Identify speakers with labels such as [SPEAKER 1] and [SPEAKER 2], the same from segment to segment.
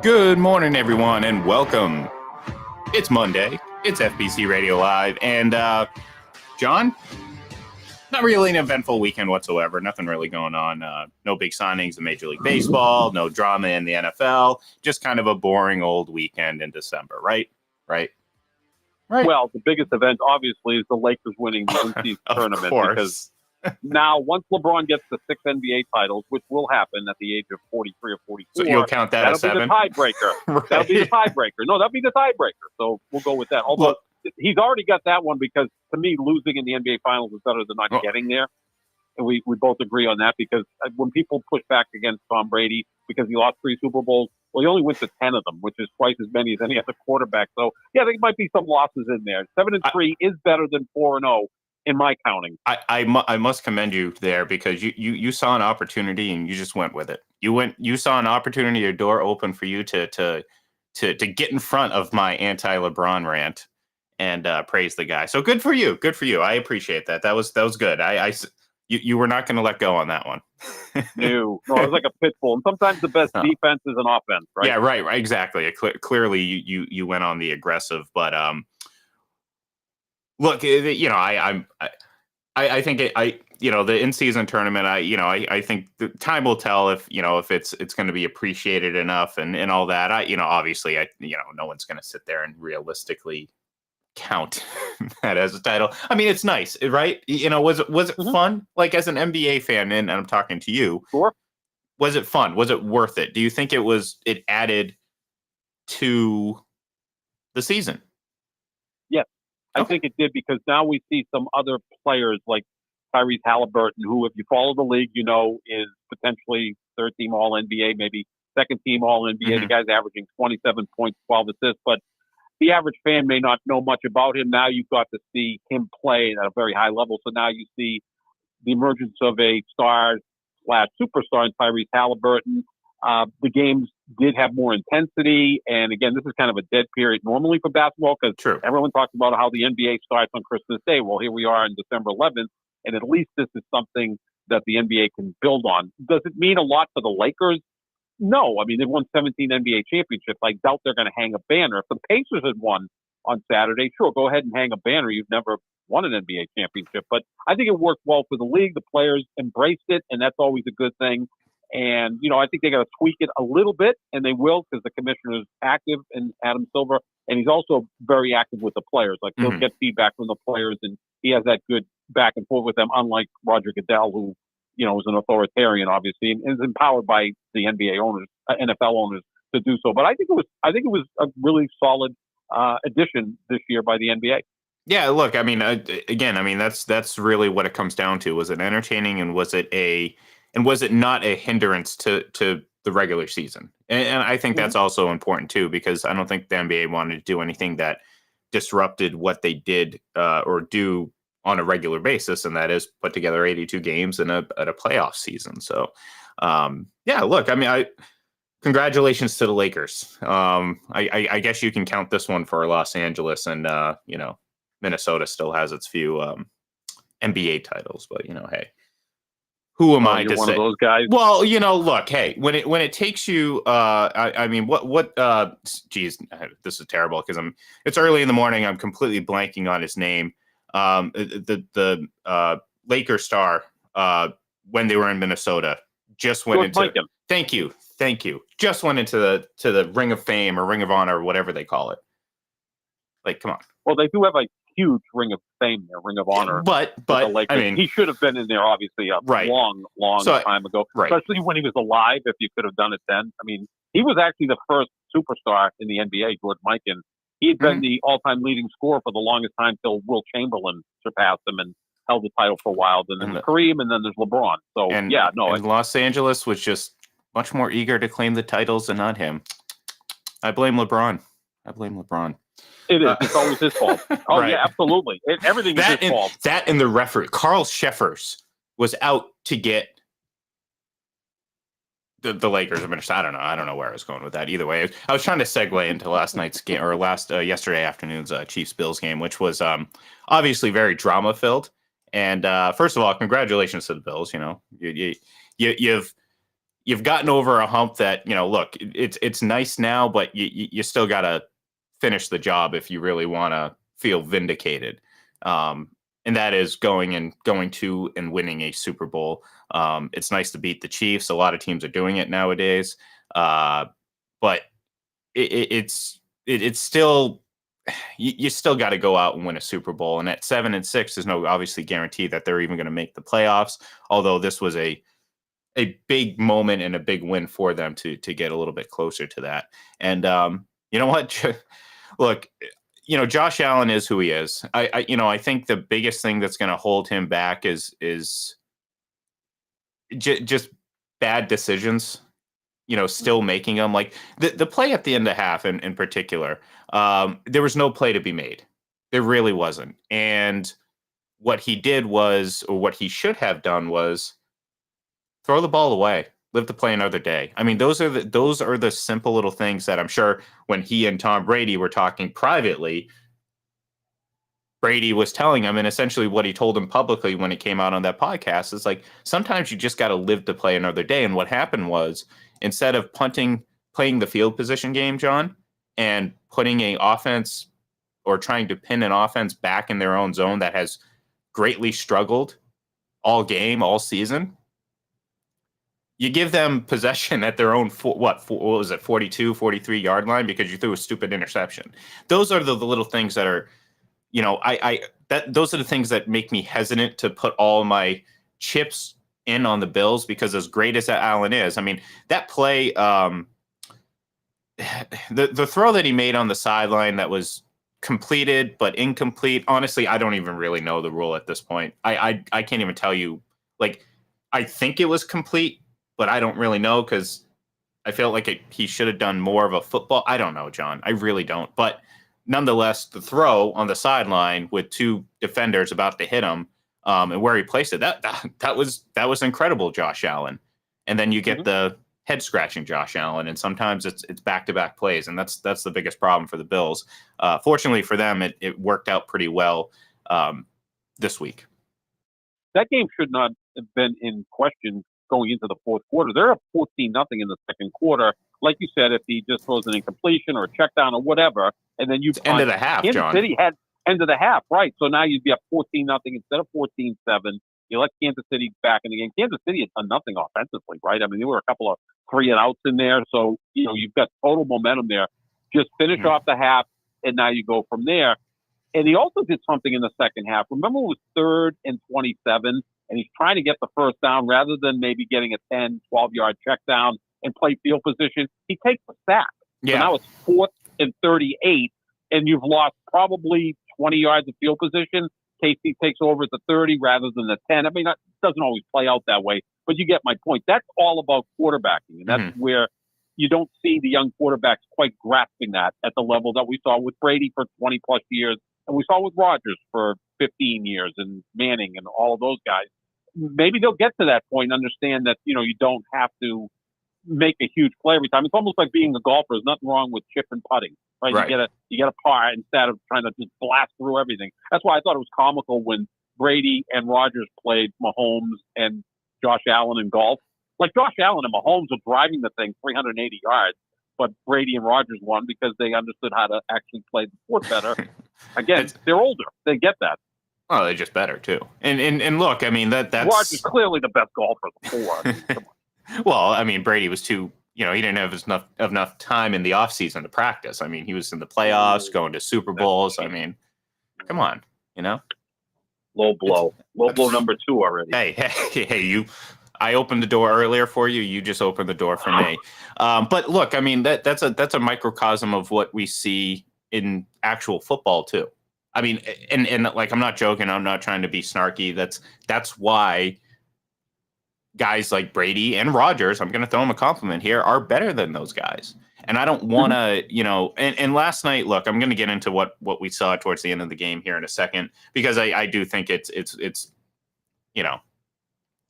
[SPEAKER 1] Good morning, everyone, and welcome. It's Monday. It's FBC Radio Live, and John, not really an eventful weekend whatsoever. Nothing really going on. No big signings in Major League Baseball. No drama in the NFL. Just kind of a boring old weekend in December, right? Right.
[SPEAKER 2] Well, the biggest event, obviously, is the Lakers winning the in-season tournament.
[SPEAKER 1] Course.
[SPEAKER 2] Because now, once LeBron gets the 6 NBA titles, which will happen at the age of 43 or 44,
[SPEAKER 1] So you'll count that as 7?
[SPEAKER 2] That'll be the tiebreaker.
[SPEAKER 1] Right.
[SPEAKER 2] That'll be the tiebreaker. No, that'll be the tiebreaker. So we'll go with that. Although he's already got that one because, to me, losing in the NBA Finals is better than not getting there. And we both agree on that because when people push back against Tom Brady because he lost 3 Super Bowls, well, he only went to 10 of them, which is twice as many as any other quarterback. So, yeah, there might be some losses in there. 7-3 is better than 4-0 in my counting.
[SPEAKER 1] I must commend you there because you saw an opportunity and you just went with it. You saw an opportunity, a door open for you to get in front of my anti-LeBron rant and praise the guy. So good for you. Good for you. I appreciate that. That was good. You were not going to let go on that one.
[SPEAKER 2] No, it was like a pit bull. And sometimes the best defense is an offense, right?
[SPEAKER 1] Yeah, right, exactly. Clearly, you went on the aggressive, but look, I think the in-season tournament. I think the time will tell if it's going to be appreciated enough and all that. Obviously, no one's going to sit there and realistically count that as a title. I mean, it's nice, right? Was it fun? Like as an NBA fan, and I'm talking to you.
[SPEAKER 2] Sure.
[SPEAKER 1] Was it fun? Was it worth it? Do you think it added to the season?
[SPEAKER 2] Yes, I think it did because now we see some other players like Tyrese Halliburton, who, if you follow the league, is potentially third-team All-NBA, maybe second-team All-NBA.
[SPEAKER 1] Mm-hmm.
[SPEAKER 2] The guy's averaging 27 points, 12 assists, but the average fan may not know much about him. Now you've got to see him play at a very high level. So now you see the emergence of a star/superstar in Tyrese Halliburton. The games did have more intensity. And again, this is kind of a dead period normally for basketball because everyone talks about how the NBA starts on Christmas Day. Well, here we are on December 11th, and at least this is something that the NBA can build on. Does it mean a lot for the Lakers? No, I mean, they've won 17 NBA championships. I doubt they're going to hang a banner. If the Pacers had won on Saturday, sure, go ahead and hang a banner. You've never won an NBA championship. But I think it worked well for the league. The players embraced it, and that's always a good thing. And, I think they got to tweak it a little bit, and they will because the commissioner is active in Adam Silver, and he's also very active with the players. Like, he'll get feedback from the players, and he has that good back and forth with them, unlike Roger Goodell, who is an authoritarian, obviously, and is empowered by the NBA owners, NFL owners, to do so. But I think it was a really solid addition this year by the NBA.
[SPEAKER 1] Yeah, look, I mean, again, I mean that's really what it comes down to. Was it entertaining, and was it not a hindrance to the regular season? And I think that's also important too, because I don't think the NBA wanted to do anything that disrupted what they did or do on a regular basis, and that is put together 82 games in a playoff season. So, yeah, look, I mean, congratulations to the Lakers. I guess you can count this one for Los Angeles, and Minnesota still has its few NBA titles, but hey, who am I to
[SPEAKER 2] one
[SPEAKER 1] say?
[SPEAKER 2] Of those guys?
[SPEAKER 1] Well, look, hey, when it takes you, I mean, geez, this is terrible because it's early in the morning. I'm completely blanking on his name. The Lakers star when they were in Minnesota just went into. Thank you. Just went into the Ring of Fame or Ring of Honor or whatever they call it. Like, come on.
[SPEAKER 2] Well, they do have a huge Ring of Fame there, Ring of Honor.
[SPEAKER 1] But I mean,
[SPEAKER 2] he should have been in there obviously a long time ago.
[SPEAKER 1] Right.
[SPEAKER 2] Especially when he was alive. If you could have done it then, I mean, he was actually the first superstar in the NBA. George Mikan. He had been the all-time leading scorer for the longest time till Wilt Chamberlain surpassed him and held the title for a while. Then there's Kareem, and then there's LeBron. So,
[SPEAKER 1] and Los Angeles was just much more eager to claim the titles and not him. I blame LeBron.
[SPEAKER 2] It is. It's always his fault. Oh, right. Yeah, absolutely. Everything is his fault.
[SPEAKER 1] That and the referee. Carl Sheffers was out to get the Lakers are finished. I don't know where I was going with that. Either way, I was trying to segue into last night's game or yesterday afternoon's Chiefs-Bills game, which was obviously very drama filled. And first of all, congratulations to the Bills. You've you've gotten over a hump that, look, it's nice now, but you still got to finish the job if you really want to feel vindicated. And that is going to and winning a Super Bowl. It's nice to beat the Chiefs. A lot of teams are doing it nowadays. But it's still, you still got to go out and win a Super Bowl. And at 7-6, there's no obviously guarantee that they're even going to make the playoffs. Although this was a big moment and a big win for them to get a little bit closer to that. And you know what? Look, Josh Allen is who he is. I think the biggest thing that's going to hold him back is just bad decisions. Still making them, like the play at the end of half in particular. There was no play to be made. There really wasn't. And what he did was, or what he should have done was, throw the ball away. Live to play another day. I mean, those are the simple little things that I'm sure when he and Tom Brady were talking privately, Brady was telling him, and essentially what he told him publicly when it came out on that podcast is like, sometimes you just got to live to play another day. And what happened was, instead of playing the field position game, John, and putting a offense or trying to pin an offense back in their own zone that has greatly struggled all game, all season, you give them possession at their own, 42, 43 yard line because you threw a stupid interception. Those are the little things that are, those are the things that make me hesitant to put all my chips in on the Bills, because as great as Allen is, I mean, that play, the throw that he made on the sideline that was completed but incomplete. Honestly, I don't even really know the rule at this point. I can't even tell you. Like, I think it was complete, but I don't really know because I felt like he should have done more of a football. I don't know, John. I really don't. But nonetheless, the throw on the sideline with two defenders about to hit him, and where he placed it, that was incredible, Josh Allen. And then you get the head scratching Josh Allen, and sometimes it's back-to-back plays, and that's the biggest problem for the Bills. Fortunately for them, it worked out pretty well this week.
[SPEAKER 2] That game should not have been in question going into the fourth quarter. They're up 14-0 in the second quarter. Like you said, if he just throws an incompletion or a check down or whatever, and then you
[SPEAKER 1] end of the half,
[SPEAKER 2] Kansas
[SPEAKER 1] John.
[SPEAKER 2] City had end of the half, right? So now you'd be up 14-0 instead of 14-7. You let Kansas City back in the game. Kansas City had done nothing offensively, right? I mean, there were a couple of 3-and-outs in there, so you've got total momentum there. Just finish off the half, and now you go from there. And he also did something in the second half. Remember, it was 3rd and 27, and he's trying to get the first down rather than maybe getting a 10, 12-yard check down and play field position. He takes the sack.
[SPEAKER 1] Yeah.
[SPEAKER 2] So now it's 4th and 38, and you've lost probably 20 yards of field position. KC takes over at the 30 rather than the 10. I mean, that doesn't always play out that way, but you get my point. That's all about quarterbacking, and that's where you don't see the young quarterbacks quite grasping that at the level that we saw with Brady for 20-plus years, and we saw with Rodgers for 15 years, and Manning and all of those guys. Maybe they'll get to that point and understand that, you don't have to make a huge play every time. It's almost like being a golfer. There's nothing wrong with chip and putting, right? You get a par instead of trying to just blast through everything. That's why I thought it was comical when Brady and Rodgers played Mahomes and Josh Allen in golf. Like, Josh Allen and Mahomes were driving the thing 380 yards, but Brady and Rodgers won because they understood how to actually play the sport better. Again, they're older. They get that.
[SPEAKER 1] Oh, they're just better too. And look, I mean, that's
[SPEAKER 2] Rodgers clearly the best golfer of the four.
[SPEAKER 1] Well, I mean, Brady was too, he didn't have enough time in the offseason to practice. I mean, he was in the playoffs, going to Super Bowls. I mean, come on,
[SPEAKER 2] Low blow number 2 already.
[SPEAKER 1] Hey, I opened the door earlier for you. You just opened the door for me. But look, I mean, that's a microcosm of what we see in actual football too. I mean, and like, I'm not joking. I'm not trying to be snarky. That's why guys like Brady and Rodgers, I'm going to throw them a compliment here, are better than those guys. And I don't want to, and last night, look, I'm going to get into what we saw towards the end of the game here in a second, because I do think it's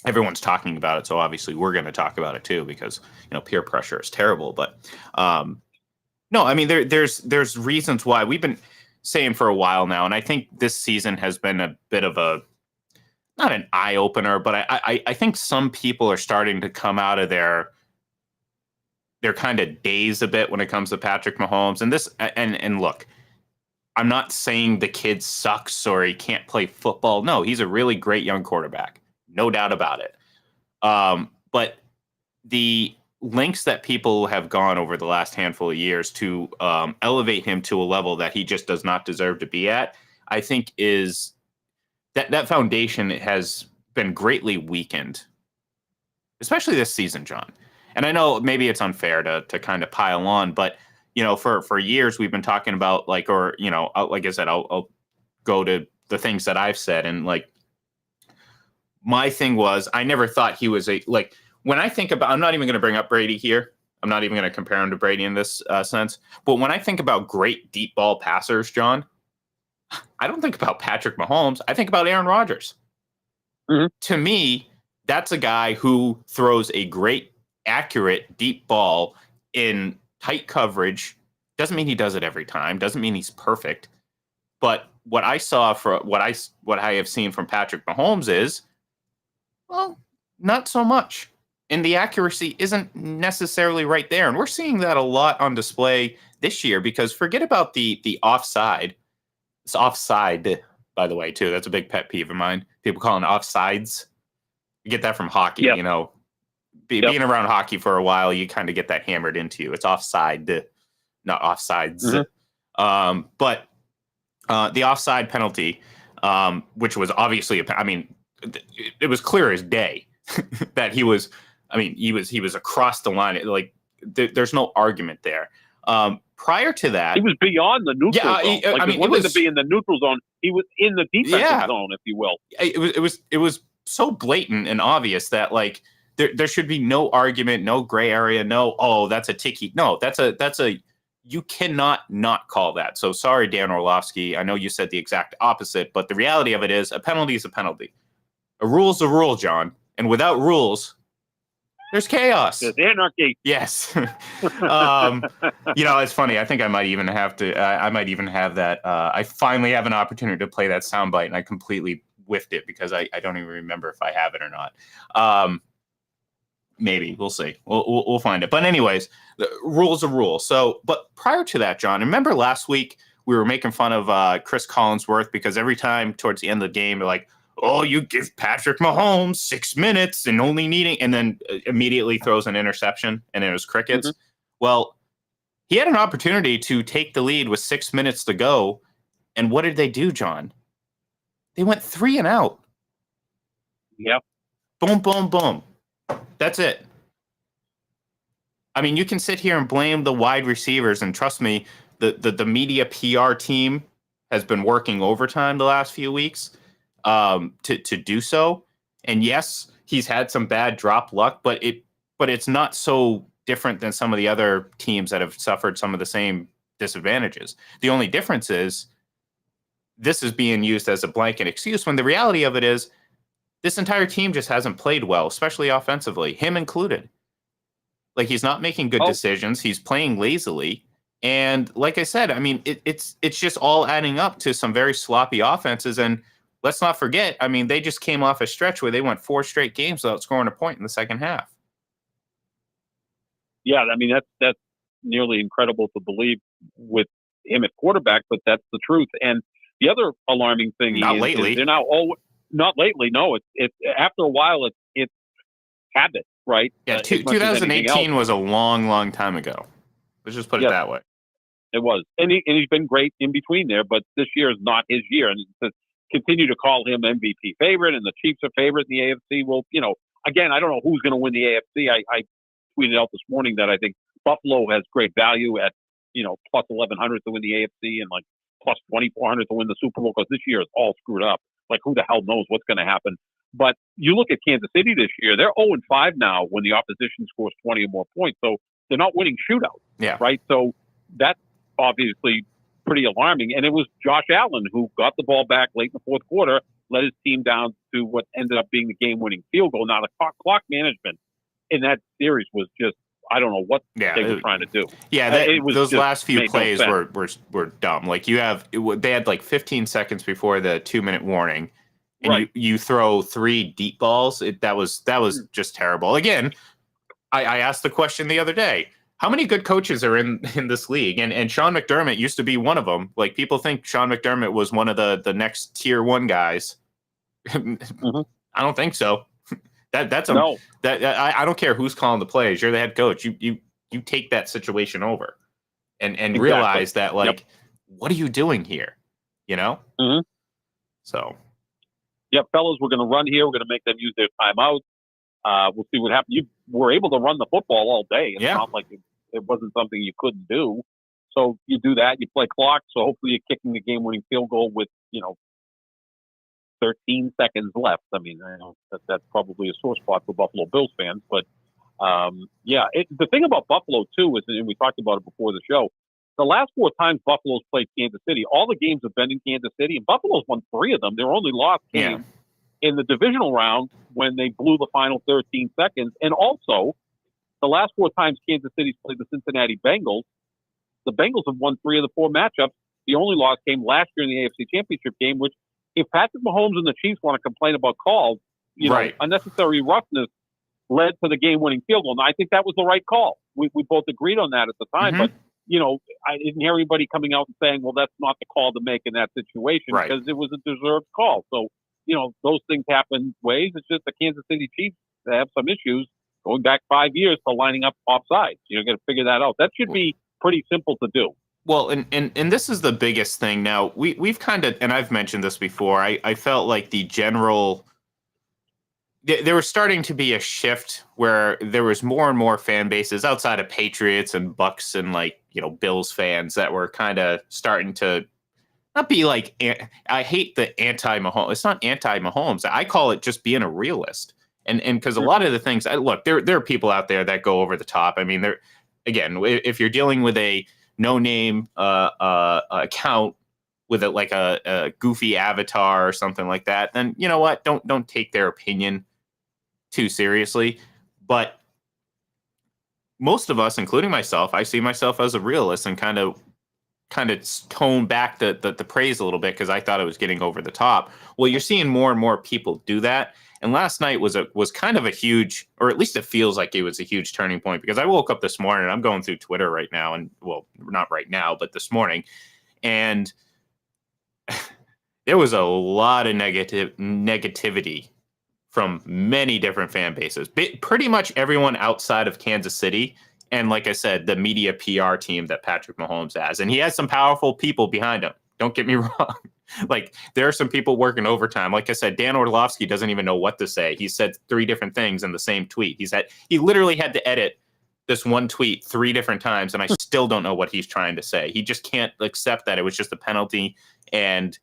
[SPEAKER 1] everyone's talking about it. So obviously we're going to talk about it too, because, peer pressure is terrible. But no, I mean, there's reasons why we've been saying for a while now. And I think this season has been a bit of not an eye opener, but I think some people are starting to come out of their they're kind of dazed a bit when it comes to Patrick Mahomes. And look, I'm not saying the kid sucks or he can't play football. No, he's a really great young quarterback. No doubt about it. But the lengths that people have gone over the last handful of years to elevate him to a level that he just does not deserve to be at, I think is that foundation has been greatly weakened, especially this season, John. And I know maybe it's unfair to kind of pile on, but for years we've been talking about like I said, I'll go to the things that I've said, and like my thing was I never thought he was when I think about, I'm not even going to bring up Brady here. I'm not even going to compare him to Brady in this sense. But when I think about great deep ball passers, John, I don't think about Patrick Mahomes. I think about Aaron Rodgers. Mm-hmm. To me, that's a guy who throws a great, accurate, deep ball in tight coverage. Doesn't mean he does it every time. Doesn't mean he's perfect. But what I saw for what I have seen from Patrick Mahomes is, well, not so much. And the accuracy isn't necessarily right there. And we're seeing that a lot on display this year, because forget about the offside. It's offside, by the way, too. That's a big pet peeve of mine. People calling it offsides. You get that from hockey,
[SPEAKER 2] yep.
[SPEAKER 1] Being around hockey for a while, you kind of get that hammered into you. It's offside, not offsides. Mm-hmm. But the offside penalty, which was obviously, it was clear as day that he was across the line. Like there's no argument there. Prior to that,
[SPEAKER 2] he was beyond the neutral zone. It wasn't to be in the neutral zone. He was in the defensive zone, if you will.
[SPEAKER 1] It was so blatant and obvious that like there should be no argument, no gray area, no that's a ticky. No, that's a you cannot not call that. So sorry, Dan Orlovsky. I know you said the exact opposite, but the reality of it is a penalty is a penalty. A rule's a rule, John. And without rules, there's chaos.
[SPEAKER 2] There's anarchy.
[SPEAKER 1] Yes. It's funny. I think I might even have to. I might even have that. I finally have an opportunity to play that soundbite, and I completely whiffed it because I don't even remember if I have it or not. Maybe we'll see. We'll find it. But anyways, the rule's a rule. So, but prior to that, John, remember last week we were making fun of Chris Collinsworth because every time towards the end of the game, they're like, oh, you give Patrick Mahomes 6 minutes and only needing, and then immediately throws an interception, and it was crickets. Mm-hmm. Well, he had an opportunity to take the lead with 6 minutes to go. And what did they do, John? They went 3 and out.
[SPEAKER 2] Yep.
[SPEAKER 1] Boom, boom, boom. That's it. I mean, you can sit here and blame the wide receivers, and trust me, the media PR team has been working overtime the last few weeks to do so. And yes, he's had some bad drop luck, but it's not so different than some of the other teams that have suffered some of the same disadvantages. The only difference is this is being used as a blanket excuse when the reality of it is this entire team just hasn't played well, especially offensively, him included. Like, he's not making good decisions. He's playing lazily. And like I said, I mean, it's just all adding up to some very sloppy offenses. And let's not forget, I mean, they just came off a stretch where they went 4 straight games without scoring a point in the second half.
[SPEAKER 2] Yeah, I mean, that's nearly incredible to believe with him at quarterback, but that's the truth. And the other alarming thing
[SPEAKER 1] is
[SPEAKER 2] they're now all not lately. No, it's after a while it's habit, right?
[SPEAKER 1] Yeah, 2018 was a long, long time ago. Let's just put it that way.
[SPEAKER 2] It was, and he's been great in between there, but this year is not his year, and to continue to call him MVP favorite and the Chiefs are favorite in the AFC. Well, again, I don't know who's going to win the AFC. I tweeted out this morning that I think Buffalo has great value at plus 1,100 to win the AFC and like plus 2,400 to win the Super Bowl, because this year is all screwed up. Like, who the hell knows what's going to happen? But you look at Kansas City this year; they're 0-5 now when the opposition scores 20 or more points. So they're not winning shootouts.
[SPEAKER 1] Yeah.
[SPEAKER 2] Right. So that's obviously pretty alarming. And it was Josh Allen who got the ball back late in the fourth quarter, led his team down to what ended up being the game-winning field goal. Now, the clock management in that series was just, I don't know what they were trying to do.
[SPEAKER 1] Yeah, those last few plays were dumb. Like, they had like 15 seconds before the 2-minute warning, and you throw 3 deep balls. That was just terrible. Again, I asked the question the other day: how many good coaches are in this league? And Sean McDermott used to be one of them. Like, people think Sean McDermott was one of the next tier one guys.
[SPEAKER 2] Mm-hmm.
[SPEAKER 1] I don't think so. That's
[SPEAKER 2] No.
[SPEAKER 1] I don't care who's calling the plays. You're the head coach. You take that situation over and
[SPEAKER 2] Exactly.
[SPEAKER 1] realize that, like, what are you doing here? You know?
[SPEAKER 2] Mm-hmm.
[SPEAKER 1] So.
[SPEAKER 2] Yep, fellas, we're going to run here. We're going to make them use their timeout. We'll see what happens. You were able to run the football all day. It's not like it wasn't something you couldn't do. So you do that. You play clock. So hopefully you're kicking the game-winning field goal with, 13 seconds left. I mean, I know that's probably a sore spot for Buffalo Bills fans. But, the thing about Buffalo, too, is, and we talked about it before the show, the last 4 times Buffalo's played Kansas City, all the games have been in Kansas City, and Buffalo's won 3 of them. Their only loss came in the divisional round when they blew the final 13 seconds. And also, the last 4 times Kansas City's played the Cincinnati Bengals, the Bengals have won 3 of the 4 matchups. The only loss came last year in the AFC Championship game, which, if Patrick Mahomes and the Chiefs want to complain about calls, unnecessary roughness led to the game-winning field goal. And I think that was the right call. We both agreed on that at the time, but I didn't hear anybody coming out and saying, well, that's not the call to make in that situation because it was a deserved call. So, those things happen ways. It's just the Kansas City Chiefs have some issues going back 5 years for lining up offsides. You're going to figure that out. That should be pretty simple to do.
[SPEAKER 1] Well, and this is the biggest thing. Now, we've kind of, and I've mentioned this before, I felt like the general, there was starting to be a shift where there was more and more fan bases outside of Patriots and Bucks and, like, Bills fans that were kind of starting to not be like, I hate the anti-Mahomes. It's not anti-Mahomes. I call it just being a realist. And because a lot of the things, look, there are people out there that go over the top. I mean, again, if you're dealing with a no-name account with a goofy avatar or something like that, then you know what? Don't take their opinion too seriously. But most of us, including myself, I see myself as a realist and kind of tone back the praise a little bit because I thought it was getting over the top. Well, you're seeing more and more people do that. And last night was kind of a huge, or at least it feels like it was a huge turning point, because I woke up this morning and I'm going through Twitter right now, and well, not right now, but this morning, and there was a lot of negativity from many different fan bases. Pretty much everyone outside of Kansas City. And like I said, the media PR team that Patrick Mahomes has. And he has some powerful people behind him. Don't get me wrong. Like, there are some people working overtime. Like I said, Dan Orlovsky doesn't even know what to say. He said 3 different things in the same tweet. He literally had to edit this one tweet 3 different times, and I still don't know what he's trying to say. He just can't accept that it was just a penalty, and,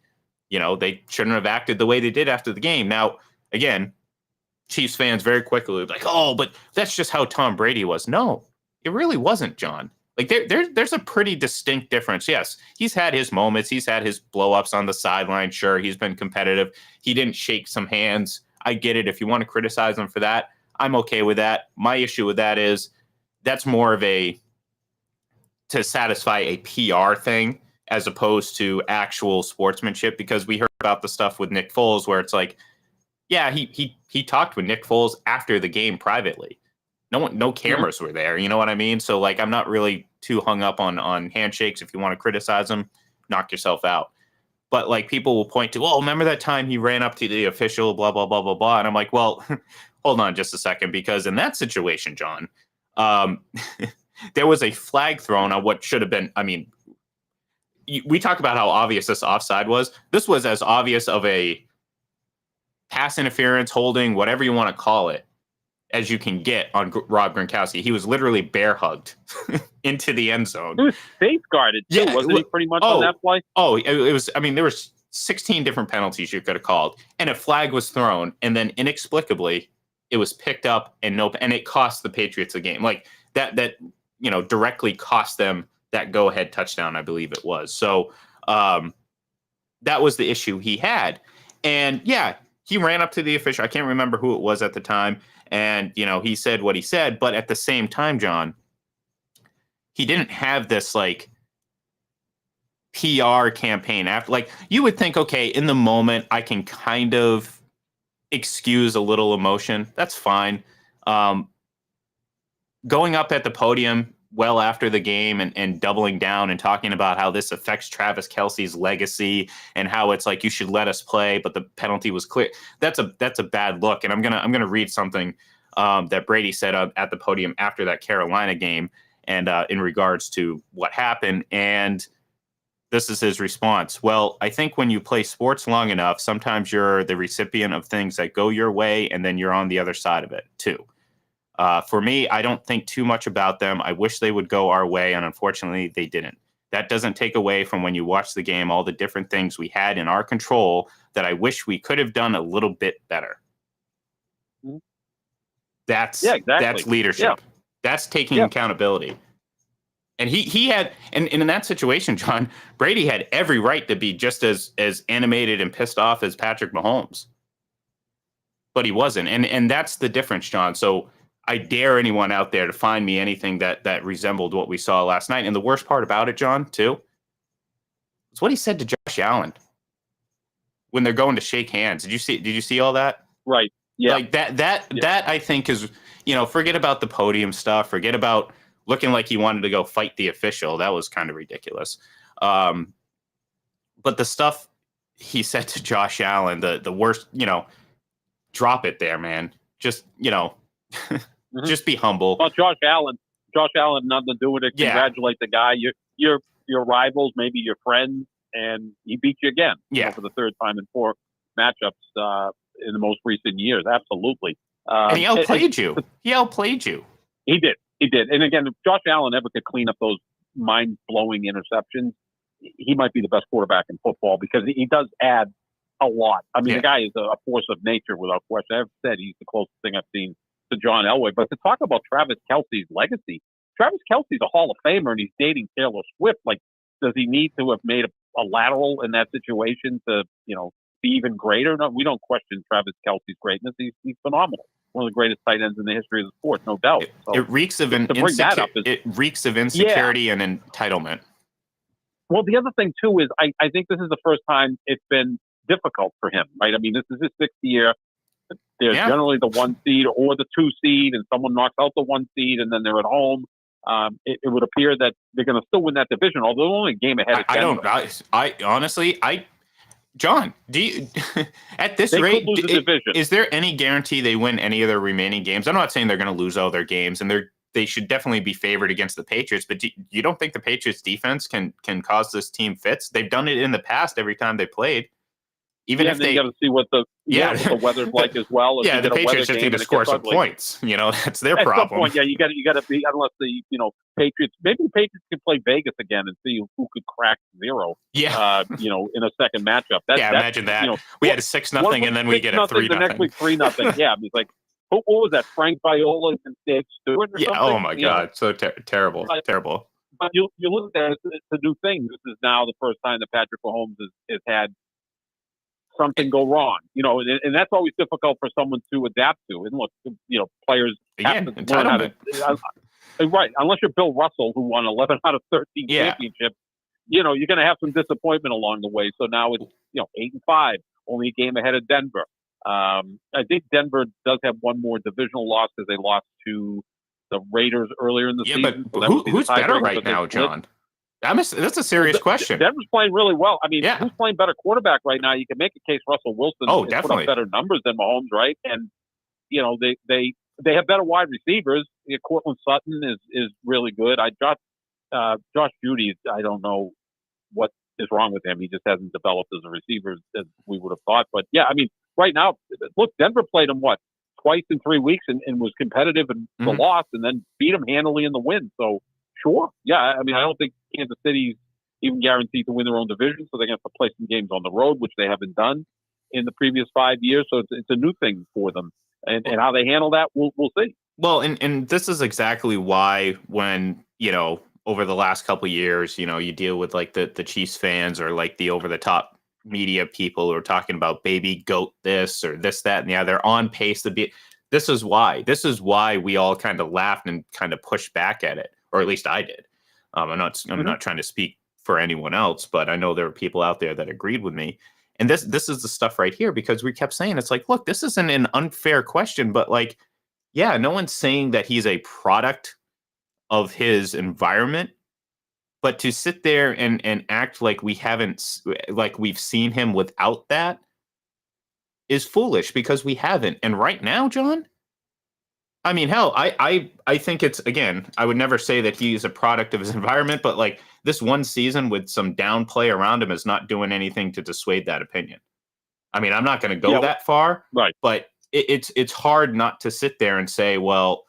[SPEAKER 1] they shouldn't have acted the way they did after the game. Now, again, Chiefs fans very quickly were like, oh, but that's just how Tom Brady was. No, it really wasn't, John. Like, there's a pretty distinct difference. Yes, he's had his moments. He's had his blow-ups on the sideline. Sure, he's been competitive. He didn't shake some hands. I get it. If you want to criticize him for that, I'm okay with that. My issue with that is that's more of to satisfy a PR thing as opposed to actual sportsmanship, because we heard about the stuff with Nick Foles where it's like, yeah, he talked with Nick Foles after the game privately. No cameras were there. You know what I mean? So, like, I'm not really too hung up on handshakes. If you want to criticize them, knock yourself out. But, like, people will point to, oh, remember that time he ran up to the official, blah, blah, blah, blah, blah. And I'm like, well, hold on just a second, because in that situation, John, there was a flag thrown on what should have been, I mean, we talk about how obvious this offside was. This was as obvious of a pass interference, holding, whatever you want to call it, as you can get on Rob Gronkowski. He was literally bear hugged into the end zone.
[SPEAKER 2] He was safeguarded too, wasn't he? Pretty much on that play.
[SPEAKER 1] Oh, it was. I mean, there was 16 different penalties you could have called, and a flag was thrown, and then inexplicably it was picked up, and it cost the Patriots the game. Like that directly cost them that go-ahead touchdown, I believe it was. So that was the issue he had, and yeah, he ran up to the official. I can't remember who it was at the time. And, he said what he said, but at the same time, John, he didn't have this, like, PR campaign after. Like, you would think, okay, in the moment, I can kind of excuse a little emotion. That's fine. Going up at the podium well after the game and doubling down and talking about how this affects Travis Kelce's legacy and how it's like you should let us play, but the penalty was clear. That's a bad look. And I'm gonna read something that Brady said at the podium after that Carolina game, and in regards to what happened. And this is his response. Well, I think when you play sports long enough, sometimes you're the recipient of things that go your way, and then you're on the other side of it too. For me, I don't think too much about them. I wish they would go our way, and unfortunately, they didn't. That doesn't take away from when you watch the game all the different things we had in our control that I wish we could have done a little bit better. That's leadership. Yeah. That's taking accountability. And he had, and in that situation, John, Brady had every right to be just as animated and pissed off as Patrick Mahomes. But he wasn't. And that's the difference, John. So I dare anyone out there to find me anything that resembled what we saw last night. And the worst part about it, John, too, is what he said to Josh Allen when they're going to shake hands. Did you see all that?
[SPEAKER 2] Right. Yeah.
[SPEAKER 1] Like that I think is, forget about the podium stuff, forget about looking like he wanted to go fight the official. That was kind of ridiculous. But the stuff he said to Josh Allen, the worst, drop it there, man. Just, just be humble.
[SPEAKER 2] Well, Josh Allen, nothing to do with it. Congratulate the guy. Your rivals, maybe your friends, and he beat you again. For the third time in 4 matchups in the most recent years. Absolutely.
[SPEAKER 1] And he outplayed you. He outplayed you.
[SPEAKER 2] He did. And again, if Josh Allen ever could clean up those mind-blowing interceptions, he might be the best quarterback in football because he does add a lot. I mean, the guy is a force of nature without question. I've said he's the closest thing I've seen to John Elway. But to talk about Travis Kelce's legacy, Travis Kelce's a Hall of Famer and he's dating Taylor Swift. Like, does he need to have made a lateral in that situation to, be even greater? No, we don't question Travis Kelce's greatness. He's phenomenal. One of the greatest tight ends in the history of the sport, no doubt. So,
[SPEAKER 1] it reeks of insecurity and entitlement.
[SPEAKER 2] Well, the other thing, too, is I think this is the first time it's been difficult for him, right? I mean, this is his 6th year. They're generally the 1 seed or the 2 seed, and someone knocks out the 1 seed, and then they're at home. It would appear that they're going to still win that division, although they're only a game ahead of Denver.
[SPEAKER 1] I honestly, John, do you, at this rate, is there any guarantee they win any of their remaining games? I'm not saying they're going to lose all their games, and they should definitely be favored against the Patriots, but you don't think the Patriots defense can cause this team fits? They've done it in the past every time they played. Even if they
[SPEAKER 2] got to see what the weather's like as well.
[SPEAKER 1] Yeah, the Patriots just need to score some points. That's their problem.
[SPEAKER 2] At some point, you got to be, unless the Patriots, maybe the Patriots can play Vegas again and see who could crack 0.
[SPEAKER 1] Yeah,
[SPEAKER 2] in a second matchup.
[SPEAKER 1] Imagine that. We had a 6-0 and then we get a 3-0.
[SPEAKER 2] The next week 3-0. Yeah, it's like, what was that? Frank Viola and Dave Stewart? Or something?
[SPEAKER 1] Oh my God, so terrible, terrible.
[SPEAKER 2] But you look at it, it's a new thing. This is now the first time that Patrick Mahomes has had something go wrong, and that's always difficult for someone to adapt to. And look, players have to learn how to, right? Unless you're Bill Russell, who won 11 out of 13 championships, you're going to have some disappointment along the way. So now it's 8-5, only a game ahead of Denver. I think Denver does have one more divisional loss because they lost to the Raiders earlier in the season.
[SPEAKER 1] But who's better right now, John? That's a serious question.
[SPEAKER 2] Denver's playing really well. I mean, who's playing better quarterback right now? You can make a case Russell Wilson
[SPEAKER 1] definitely
[SPEAKER 2] put up better numbers than Mahomes, right? And they have better wide receivers. Cortland Sutton is really good. Josh Jeudy, I don't know what is wrong with him. He just hasn't developed as a receiver as we would have thought. But yeah, I mean, right now, look, Denver played him twice in 3 weeks and was competitive in the loss, and then beat him handily in the win. So. Sure. Yeah. I mean, I don't think Kansas City's even guaranteed to win their own division, so they're going to have to play some games on the road, which they haven't done in the previous 5 years. So it's a new thing for them, and how they handle that, we'll see.
[SPEAKER 1] Well, and this is exactly why when over the last couple of years, you deal with like the Chiefs fans or like the over the top media people who are talking about baby goat this or this, that, and the other, on pace to be. This is why we all kind of laughed and kind of pushed back at it. Or at least I did. I'm not trying to speak for anyone else, but I know there are people out there that agreed with me. And this is the stuff right here, because we kept saying, it's like, look, this isn't an unfair question, but like, yeah, no one's saying that he's a product of his environment. But to sit there and act like we've seen him without that is foolish, because we haven't. And right now, John, I mean, hell, I think it's, again, I would never say that he's a product of his environment, but like this one season with some downplay around him is not doing anything to dissuade that opinion. I mean, I'm not going to go that far,
[SPEAKER 2] right?
[SPEAKER 1] But it's hard not to sit there and say, well,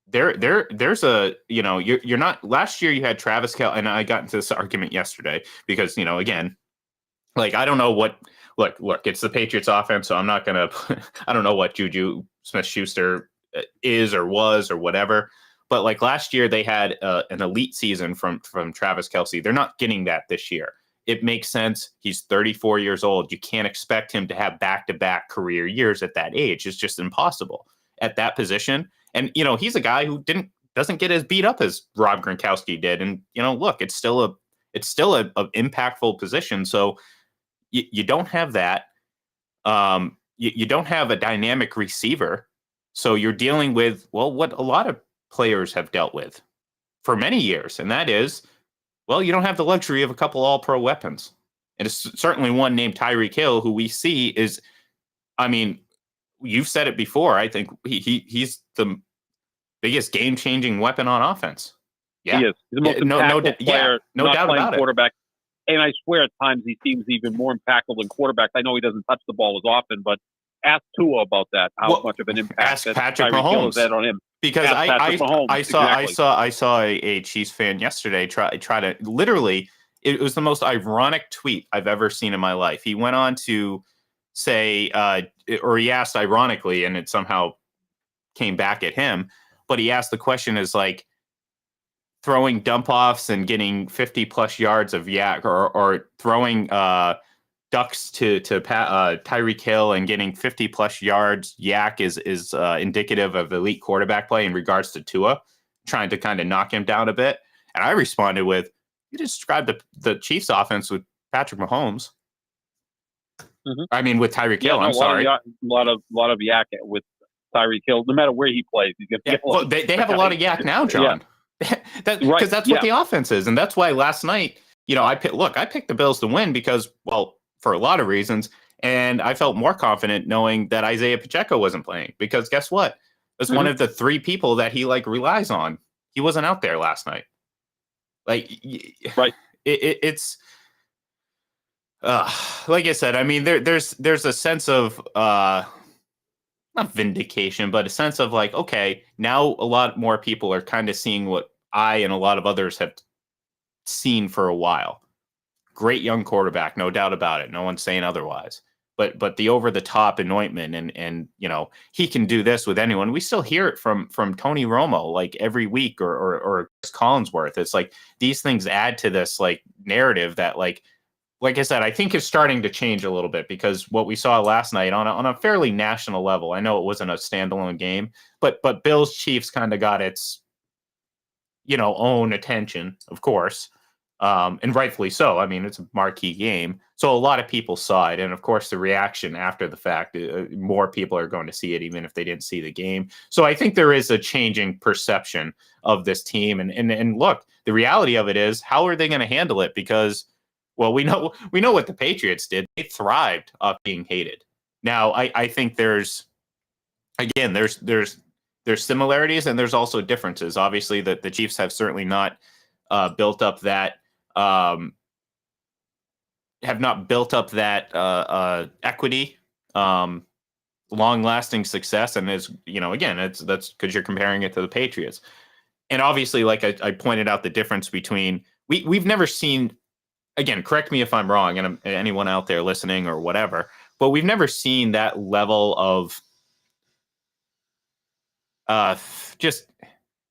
[SPEAKER 1] there's a, you're not. Last year you had Travis Kelce, and I got into this argument yesterday because, again, like, I don't know what. Look, it's the Patriots offense, so I'm not gonna. I don't know what Juju Smith-Schuster is or was or whatever. But like last year, they had an elite season from Travis Kelce. They're not getting that this year. It makes sense. He's 34 years old. You can't expect him to have back-to-back career years at that age. It's just impossible at that position. And he's a guy who doesn't get as beat up as Rob Gronkowski did. And look, it's still a impactful position. So you don't have that. You don't have a dynamic receiver. So you're dealing with, well, what a lot of players have dealt with for many years. And that is, well, you don't have the luxury of a couple all-pro weapons. And it's certainly one named Tyreek Hill, who we see is, I mean, you've said it before. I think he's the biggest game-changing weapon on offense. Yeah.
[SPEAKER 2] He is. He's the most impactful player,
[SPEAKER 1] no doubt about it.
[SPEAKER 2] Quarterback. And I swear at times he seems even more impactful than quarterbacks. I know he doesn't touch the ball as often, but ask Tua about that. How much of an impact
[SPEAKER 1] ask Patrick Mahomes
[SPEAKER 2] had on him?
[SPEAKER 1] Because I saw a Chiefs fan yesterday try to literally. It was the most ironic tweet I've ever seen in my life. He went on to say, or he asked ironically, and it somehow came back at him. But he asked the question is like, throwing dump offs and getting 50 plus yards of yak, or throwing ducks to Tyreek Hill and getting 50 plus yards yak is indicative of elite quarterback play in regards to Tua, trying to kind of knock him down a bit. And I responded with, you described the Chiefs offense with Patrick Mahomes. Mm-hmm. I mean, with Tyreek Hill, I'm sorry.
[SPEAKER 2] A lot of yak with Tyreek Hill, no matter where he plays.
[SPEAKER 1] They have a lot of yak now, John. Because that's what the offense is. And that's why last night, I picked the Bills to win because, well, for a lot of reasons. And I felt more confident knowing that Isaiah Pacheco wasn't playing, because guess what? It was one of the three people that he relies on. He wasn't out there last night.
[SPEAKER 2] Right.
[SPEAKER 1] It's like I said, I mean, there's a sense of, not vindication, but a sense of like, okay, now a lot more people are kind of seeing what I and a lot of others have seen for a while. Great young quarterback, no doubt about it. No one's saying otherwise. But the over the top anointment and he can do this with anyone. We still hear it from Tony Romo like every week, or Chris Collinsworth. It's like these things add to this like narrative that like I said, I think is starting to change a little bit, because what we saw last night on a fairly national level, I know it wasn't a standalone game, but Bills Chiefs kind of got its, own attention, of course. And rightfully so. I mean, it's a marquee game. So a lot of people saw it. And of course, the reaction after the fact, more people are going to see it, even if they didn't see the game. So I think there is a changing perception of this team. And look, the reality of it is, how are they going to handle it? Because, well, we know what the Patriots did. They thrived off being hated. Now, I think there's similarities and there's also differences. Obviously, the Chiefs have certainly not built up that equity, long-lasting success, and is again, that's because you're comparing it to the Patriots. And obviously, like I pointed out, the difference between we've never seen. Again, correct me if I'm wrong, and anyone out there listening or whatever, but we've never seen that level of just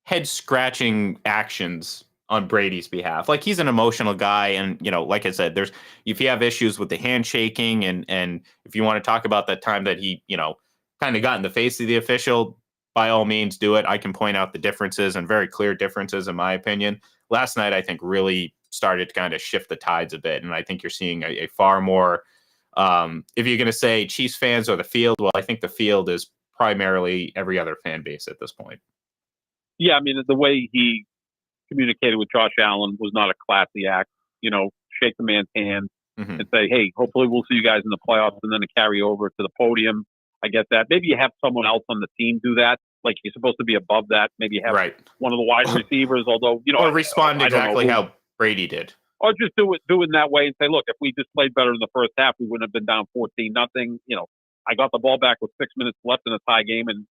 [SPEAKER 1] head-scratching actions on Brady's behalf. Like, he's an emotional guy, and like I said, if you have issues with the handshaking, and if you want to talk about that time that he kind of got in the face of the official, by all means do it. I can point out the differences, and very clear differences in my opinion. Last night, I think, really started to kind of shift the tides a bit. And I think you're seeing a far more, if you're going to say Chiefs fans or the field, well, I think the field is primarily every other fan base at this point.
[SPEAKER 2] Yeah, I mean, the way he communicated with Josh Allen was not a classy act. Shake the man's hand
[SPEAKER 1] Hmm.
[SPEAKER 2] and say, "Hey, hopefully we'll see you guys in the playoffs," and then to carry over to the podium. I get that. Maybe you have someone else on the team do that. Like you're supposed to be above that. Maybe you have
[SPEAKER 1] Right.
[SPEAKER 2] one of the wide receivers. Although
[SPEAKER 1] Or respond
[SPEAKER 2] I don't know
[SPEAKER 1] exactly
[SPEAKER 2] who.
[SPEAKER 1] how Brady did.
[SPEAKER 2] Or just do it in that way and say, "Look, if we just played better in the first half, we wouldn't have been down 14-0. I got the ball back with 6 minutes left in a tie game, and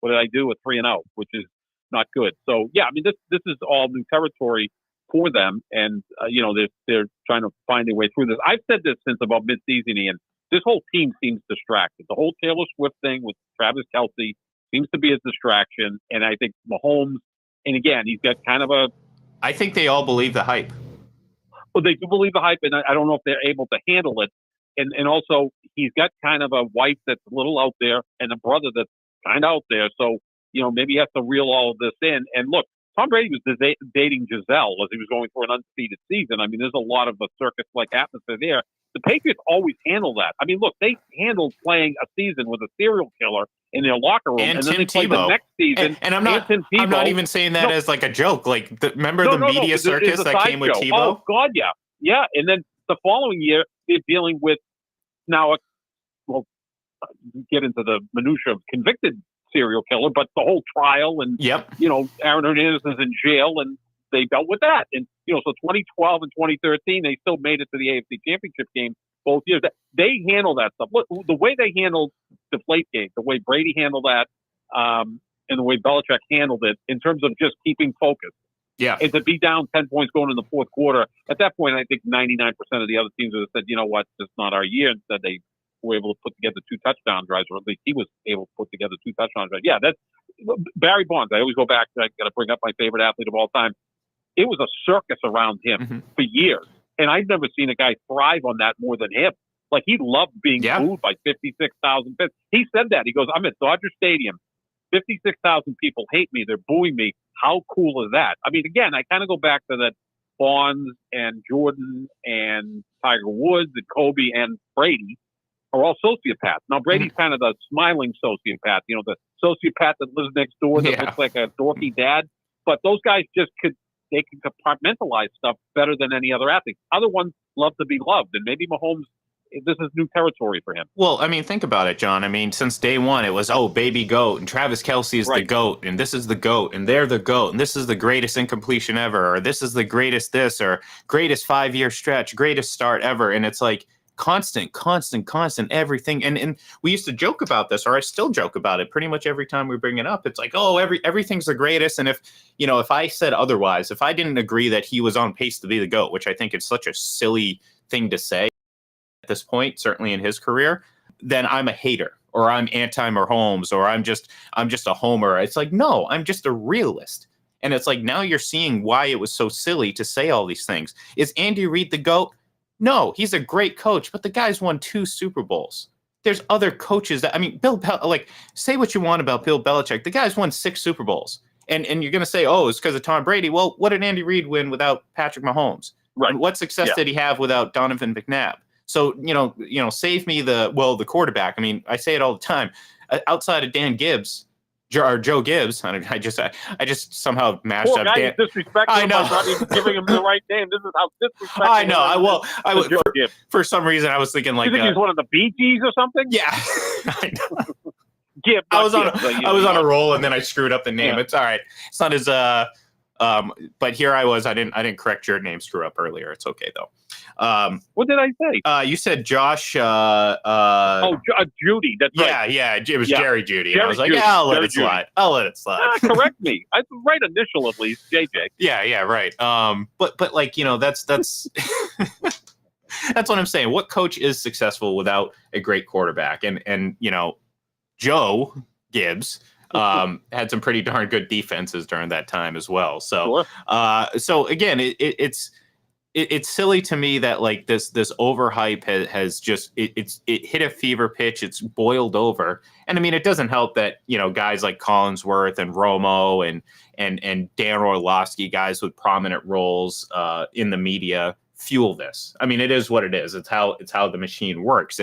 [SPEAKER 2] what did I do? A 3-0, which is not good." So yeah, I mean this is all new territory for them, and they're trying to find their way through this. I've said this since about midseason, Ian. This whole team seems distracted. The whole Taylor Swift thing with Travis Kelce seems to be a distraction, and I think Mahomes. And again, he's got kind of a.
[SPEAKER 1] I think they all believe the hype.
[SPEAKER 2] Well, they do believe the hype, and I don't know if they're able to handle it. And also, he's got kind of a wife that's a little out there, and a brother that's kind of out there. So maybe he has to reel all of this in. And look, Tom Brady was dating Giselle as he was going for an undefeated season. I mean, there's a lot of a circus-like atmosphere there. The Patriots always handle that. I mean, look, they handled playing a season with a serial killer in their locker room, and then
[SPEAKER 1] Tim
[SPEAKER 2] they played
[SPEAKER 1] Tebow.
[SPEAKER 2] the next season.
[SPEAKER 1] And I'm not even saying that as like a joke. Like, remember the media circus that came with Tebow?
[SPEAKER 2] Oh God, yeah, yeah. And then the following year, they're dealing with now. Well, get into the minutia of convicted serial killer, but the whole trial and
[SPEAKER 1] yep.
[SPEAKER 2] Aaron Hernandez is in jail, and they dealt with that. And so 2012 and 2013, they still made it to the AFC Championship game both years. They handle that stuff. Look, the way they handled Deflategate, the way Brady handled that, and the way Belichick handled it in terms of just keeping focus.
[SPEAKER 1] Yeah.
[SPEAKER 2] And to be down 10 points going in the fourth quarter, at that point, I think 99% of the other teams would have said, you know what, it's not our year. Instead, they were able to put together 2 touchdown drives, or at least he was able to put together 2 touchdown drives. Yeah, that's Barry Bonds. I always go back. I got to bring up my favorite athlete of all time. It was a circus around him for years, and I've never seen a guy thrive on that more than him. Like, he loved being booed by 56,000 fans. He said that. He goes, "I'm at Dodger Stadium. 56,000 people hate me. They're booing me. How cool is that?" I mean, again, I kind of go back to that Bonds and Jordan and Tiger Woods and Kobe and Brady are all sociopaths. Now, Brady's kind of the smiling sociopath, the sociopath that lives next door that looks like a dorky dad. But those guys they can compartmentalize stuff better than any other athlete. Other ones love to be loved, and maybe Mahomes, this is new territory for him.
[SPEAKER 1] Well, I mean, think about it, John. I mean, since day one, it was, baby GOAT, and Travis Kelce is the GOAT, and this is the GOAT, and they're the GOAT, and this is the greatest incompletion ever, or this is the greatest this, or greatest 5-year stretch, greatest start ever. And it's like constant everything. And we used to joke about this, or I still joke about it pretty much every time we bring it up. It's like, everything's the greatest. And if I said otherwise, if I didn't agree that he was on pace to be the GOAT, which I think is such a silly thing to say at this point, certainly in his career, then I'm a hater, or I'm anti-Mahomes, or I'm just a homer. It's like, no, I'm just a realist. And it's like, now you're seeing why it was so silly to say all these things. Is Andy Reid the GOAT? No, he's a great coach, but the guy's won 2 Super Bowls. There's other coaches say what you want about Bill Belichick. The guy's won 6 Super Bowls. And you're going to say, it's because of Tom Brady. Well, what did Andy Reid win without Patrick Mahomes?
[SPEAKER 2] Right.
[SPEAKER 1] And what success did he have without Donovan McNabb? So, save me the quarterback. I mean, I say it all the time. Outside of Dan Gibbs, or Joe Gibbs, I just somehow mashed
[SPEAKER 2] Poor
[SPEAKER 1] up.
[SPEAKER 2] Guy, Dan. Disrespecting
[SPEAKER 1] I know.
[SPEAKER 2] him by not even giving him the right name. This is how disrespectful.
[SPEAKER 1] I know. I would.
[SPEAKER 2] Gibbs.
[SPEAKER 1] For some reason, I was thinking like.
[SPEAKER 2] You think he's one of the Bee Gees or something?
[SPEAKER 1] Yeah. I know.
[SPEAKER 2] Gibbs.
[SPEAKER 1] I was on a roll, and then I screwed up the name. Yeah. It's all right. It's not as but here I was. I didn't correct your name screw up earlier. It's okay though.
[SPEAKER 2] What did I say?
[SPEAKER 1] You said Josh.
[SPEAKER 2] Judy. That's right.
[SPEAKER 1] Yeah. It was Jerry Judy. I was like,
[SPEAKER 2] Judy.
[SPEAKER 1] I'll let it slide. I'll let it slide.
[SPEAKER 2] Correct me. I right initial at least. JJ.
[SPEAKER 1] Yeah. Right. But like that's that's what I'm saying. What coach is successful without a great quarterback? And Joe Gibbs had some pretty darn good defenses during that time as well. So, so again, it's silly to me that like this overhype has just it hit a fever pitch. It's boiled over, and I mean it doesn't help that guys like Collinsworth and Romo and Dan Orlovsky, guys with prominent roles in the media, fuel this. I mean it is what it is. It's how the machine works.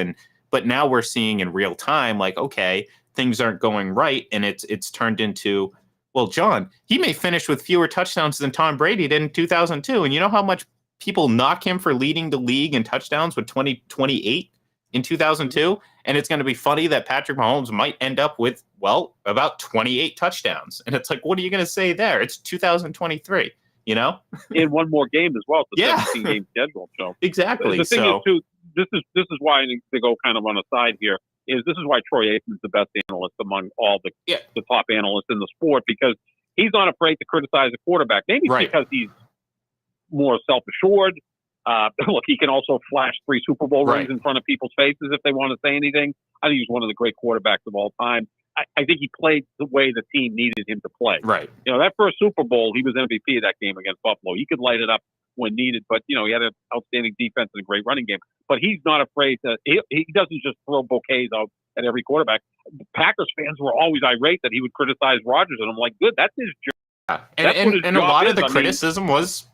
[SPEAKER 1] But now we're seeing in real time like, okay, things aren't going right, and it's turned into Well, John, he may finish with fewer touchdowns than Tom Brady did in 2002. And you know how much people knock him for leading the league in touchdowns with 2028 in 2002? And it's going to be funny that Patrick Mahomes might end up with, well, about 28 touchdowns. And it's like, what are you going to say there? It's 2023, you know?
[SPEAKER 2] In one more game as well. It's a
[SPEAKER 1] Yeah.
[SPEAKER 2] 17-game schedule. So
[SPEAKER 1] Exactly.
[SPEAKER 2] the thing is, too, this is why, to go kind of on a side here, is this is why Troy Aikman's the best analyst among all the top analysts in the sport, because he's not afraid to criticize a quarterback. Maybe it's because he's more self-assured. Look, he can also flash 3 Super Bowl rings in front of people's faces if they want to say anything. I think he's one of the great quarterbacks of all time. I think he played the way the team needed him to play.
[SPEAKER 1] Right.
[SPEAKER 2] You know, that first Super Bowl, he was MVP of that game against Buffalo. He could light it up when needed, but, you know, he had an outstanding defense and a great running game. But he's not afraid to – he doesn't just throw bouquets out at every quarterback. The Packers fans were always irate that he would criticize Rodgers, and I'm like, good, that's his job.
[SPEAKER 1] Yeah. And a lot of the criticism was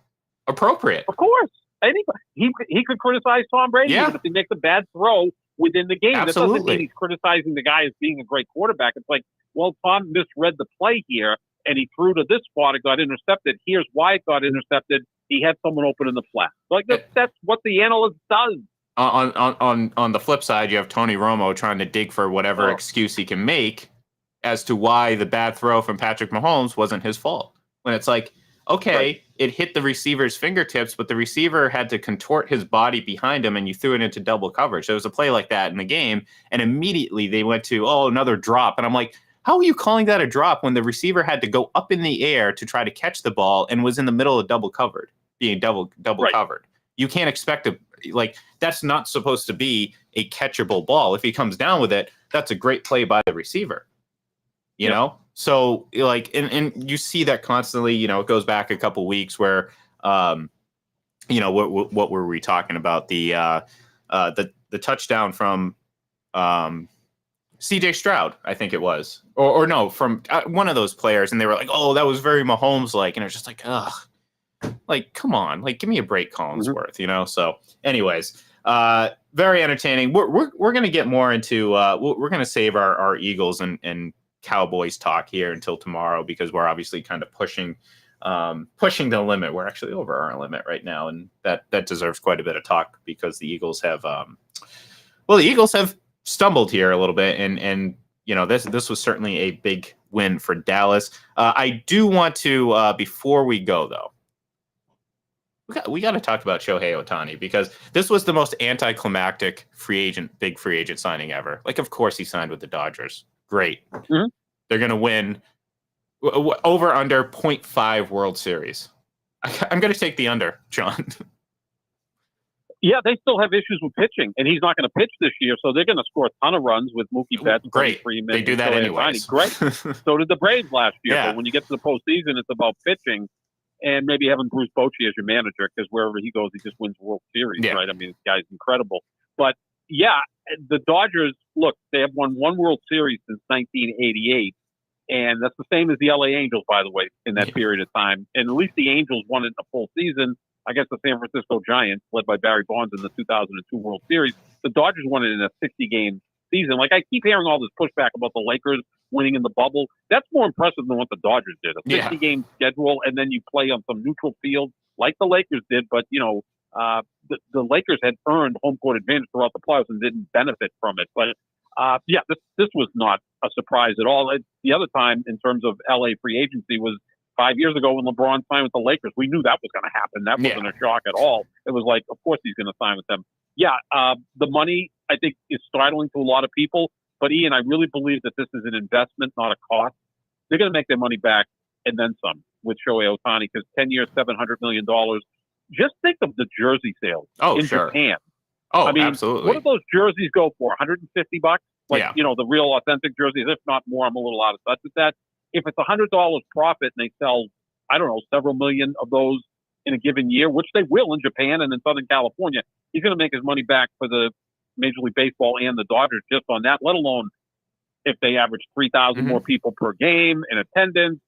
[SPEAKER 1] appropriate.
[SPEAKER 2] Of course. Anybody, he could criticize Tom Brady even if he makes a bad throw within the game.
[SPEAKER 1] Absolutely.
[SPEAKER 2] That doesn't mean he's criticizing the guy as being a great quarterback. It's like, well, Tom misread the play here, and he threw to this spot. It got intercepted. Here's why it got intercepted. He had someone open in the flat. Like that's what the analyst does.
[SPEAKER 1] On the flip side, you have Tony Romo trying to dig for whatever excuse he can make as to why the bad throw from Patrick Mahomes wasn't his fault. When it's like, okay, it hit the receiver's fingertips, but the receiver had to contort his body behind him, and you threw it into double coverage. There was a play like that in the game, and immediately they went to, another drop. And I'm like, how are you calling that a drop when the receiver had to go up in the air to try to catch the ball and was in the middle of being double covered? You can't expect that's not supposed to be a catchable ball. If he comes down with it, that's a great play by the receiver. You know? So and you see that constantly, you know, it goes back a couple weeks where, you know, what were we talking about? The touchdown from CJ Stroud, I think it was, or no, from one of those players. And they were like, oh, that was very Mahomes-like. And it was just like, ugh, like, come on, like, give me a break, Collinsworth, you know? So anyways, very entertaining. We're going to get more into, we're going to save our Eagles and Cowboys talk here until tomorrow, because we're obviously kind of pushing the limit. We're actually over our limit right now, and that deserves quite a bit of talk, because the Eagles have stumbled here a little bit, and you know, this was certainly a big win for Dallas. I do want to before we go though, we got to talk about Shohei Ohtani, because this was the most anticlimactic big free agent signing ever. Like, of course he signed with the Dodgers. Great. Mm-hmm. They're going to win over under 0.5 World Series. I'm going to take the under, John.
[SPEAKER 2] Yeah, they still have issues with pitching, and he's not going to pitch this year, so they're going to score a ton of runs with Mookie Betts.
[SPEAKER 1] Great.
[SPEAKER 2] Freeman,
[SPEAKER 1] they do that anyways.
[SPEAKER 2] Great. So did the Braves last year. Yeah. But when you get to the postseason, it's about pitching and maybe having Bruce Bochy as your manager, because wherever he goes, he just wins World Series, right? I mean, this guy's incredible. But, yeah, the Dodgers, look, they have won one World Series since 1988, and that's the same as the LA Angels, by the way, in that period of time. And at least the Angels won it in a full season against the San Francisco Giants, led by Barry Bonds in the 2002 World Series. The Dodgers won it in a 60-game season. Like, I keep hearing all this pushback about the Lakers winning in the bubble. That's more impressive than what the Dodgers did. A 60-game schedule, and then you play on some neutral field like the Lakers did, but, you know, the Lakers had earned home court advantage throughout the playoffs and didn't benefit from it. But, this was not a surprise at all. The other time in terms of LA free agency was 5 years ago when LeBron signed with the Lakers. We knew that was going to happen. That wasn't a shock at all. It was like, of course he's going to sign with them. Yeah, the money, I think, is startling to a lot of people. But, Ian, I really believe that this is an investment, not a cost. They're going to make their money back and then some with Shohei Ohtani, because 10 years, $700 million. Just think of the jersey sales in Japan.
[SPEAKER 1] Oh,
[SPEAKER 2] I mean,
[SPEAKER 1] absolutely.
[SPEAKER 2] What do those jerseys go for? $150? Like, you know, the real authentic jerseys. If not more, I'm a little out of touch with that. If it's $100 profit and they sell, I don't know, several million of those in a given year, which they will in Japan and in Southern California, he's going to make his money back for the Major League Baseball and the Dodgers just on that, let alone if they average 3,000 more people per game in attendance,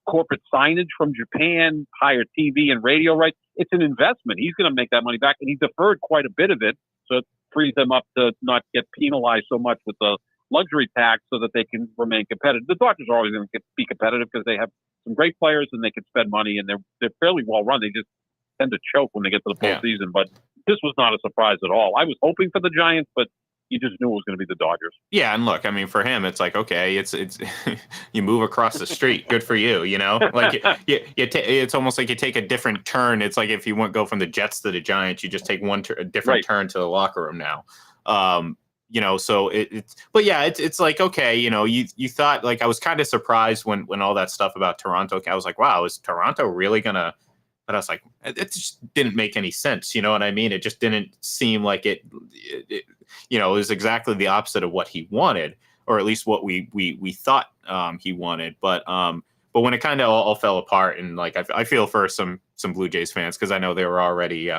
[SPEAKER 2] corporate signage from Japan, higher TV and radio rights. It's an investment. He's going to make that money back, and he deferred quite a bit of it, so it frees them up to not get penalized so much with the luxury tax so that they can remain competitive. The Dodgers are always going to be competitive because they have some great players and they can spend money, and they're fairly well run. They just tend to choke when they get to the postseason. But this was not a surprise at all. I was hoping for the Giants, but you just knew it was going to be the Dodgers.
[SPEAKER 1] Yeah, and look, I mean, for him, it's like, okay, it's you move across the street, good for you, you know. Like it's almost like you take a different turn. It's like if you go from the Jets to the Giants, you just take a different turn to the locker room now. You know, so but yeah, it's like, okay, you know, you thought, like, I was kind of surprised when all that stuff about Toronto, I was like, wow, is Toronto really gonna? But I was like, it just didn't make any sense. You know what I mean? It just didn't seem like it you know, it was exactly the opposite of what he wanted, or at least what we thought he wanted. But when it kind of all fell apart, and like I feel for some Blue Jays fans, because I know they were already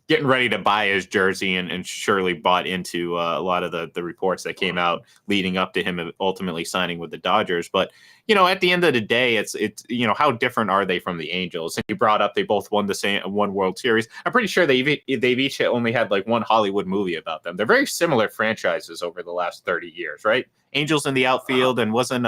[SPEAKER 1] getting ready to buy his jersey, and surely bought into a lot of the reports that came out leading up to him ultimately signing with the Dodgers. But, you know, at the end of the day, it's you know, how different are they from the Angels? And you brought up they both won one World Series. I'm pretty sure they've each only had like one Hollywood movie about them. They're very similar franchises over the last 30 years, right? Angels in the outfield, and wasn't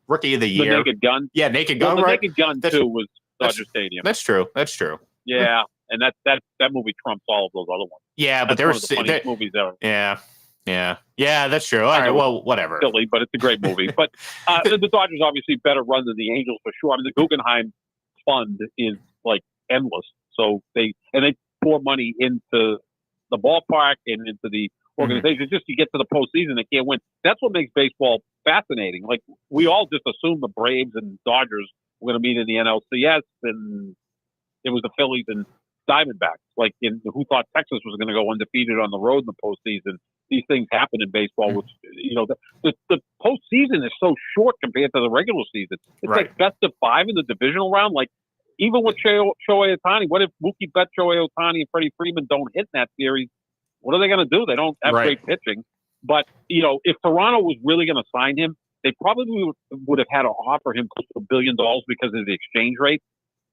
[SPEAKER 1] Rookie of the Year.
[SPEAKER 2] The Naked Gun.
[SPEAKER 1] Yeah, Naked Gun.
[SPEAKER 2] The
[SPEAKER 1] right?
[SPEAKER 2] Naked Gun too was Dodger Stadium.
[SPEAKER 1] That's true. That's true.
[SPEAKER 2] Yeah. And that movie trumps all of those other ones.
[SPEAKER 1] Yeah, but there were
[SPEAKER 2] the funniest movies ever.
[SPEAKER 1] Yeah, that's true. All right, well, whatever.
[SPEAKER 2] Silly, but it's a great movie. But the Dodgers obviously better run than the Angels for sure. I mean, the Guggenheim Fund is like endless, so they pour money into the ballpark and into the organization just to get to the postseason. They can't win. That's what makes baseball fascinating. Like, we all just assume the Braves and Dodgers were going to meet in the NLCS, and it was the Phillies and Diamondbacks. Like, who thought Texas was going to go undefeated on the road in the postseason? These things happen in baseball, which, you know, the postseason is so short compared to the regular season. It's like best of 5 in the divisional round. Like, even with Shohei Ohtani, what if Mookie Betts, Shohei Ohtani, and Freddie Freeman don't hit in that series? What are they going to do? They don't have great pitching. But, you know, if Toronto was really going to sign him, they probably would have had to offer him close to $1 billion because of the exchange rate.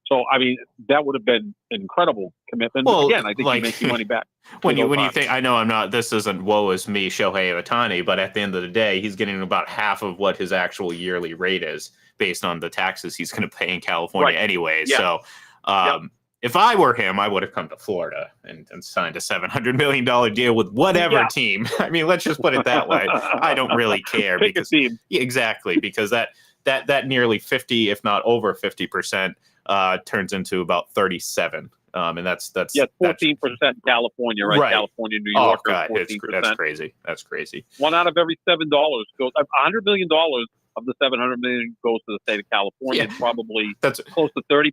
[SPEAKER 2] So, I mean, that would have been an incredible commitment. Well, but again, I think you make your money back.
[SPEAKER 1] When you think, I know this isn't woe is me, Shohei Ohtani, but at the end of the day, he's getting about half of what his actual yearly rate is based on the taxes he's going to pay in California anyways. Yeah. So, if I were him, I would have come to Florida and signed a $700 million deal with whatever team. I mean, let's just put it that way. I don't really care.
[SPEAKER 2] Pick a team.
[SPEAKER 1] Exactly, because that nearly 50, if not over 50%, turns into about 37, and that's
[SPEAKER 2] 14% California, right? California, New York, 14%.
[SPEAKER 1] That's crazy.
[SPEAKER 2] $1 out of every $7 goes. $100 million of the $700 million goes to the state of California. And probably close to 30%